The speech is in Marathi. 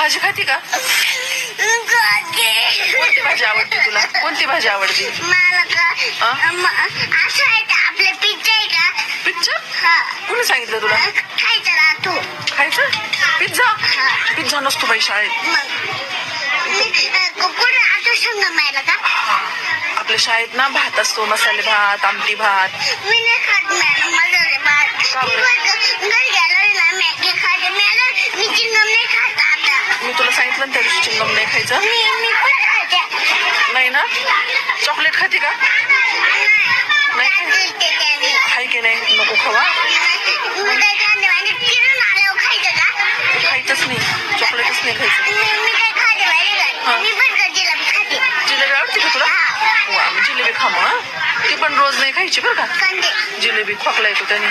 भाजी खाती का? कोणती भाजी आवडते तुला? कोणती भाजी आवडते? मला का असं आहे का आपलं पिझ्झा आहे का? पिझ्झा? हा कोणी सांगितलं तुला खायचं राहतो. खायचं? पिझ्झा? पिझ्झा नसतो बाई शाळेत. मग कुठे राहतो संगमायला का? आपल्या शाळेत ना भात असतो, मसाले भात, आमटी भात. मी नाही खात मॅडम मसाले भात. का बरं? घरी गेलो ना मॅगी खाते मॅडम. मी चिंगम नाही खात आता. मी तुला सांगितलं ना त्या दिवशी चिंगम नाही खायचं. मी पण खाते. नाही ना? चॉकलेट खाते का? नाही खाय की नाही? नको खावा. खायचंच नाही, चॉकलेटच नाही खायचं. जिलेबी आवडते का तुला? वा, जिलेबी खा मग. ती पण रोज नाही खायची बरं का. जिलेबी खोकला येतो त्याने.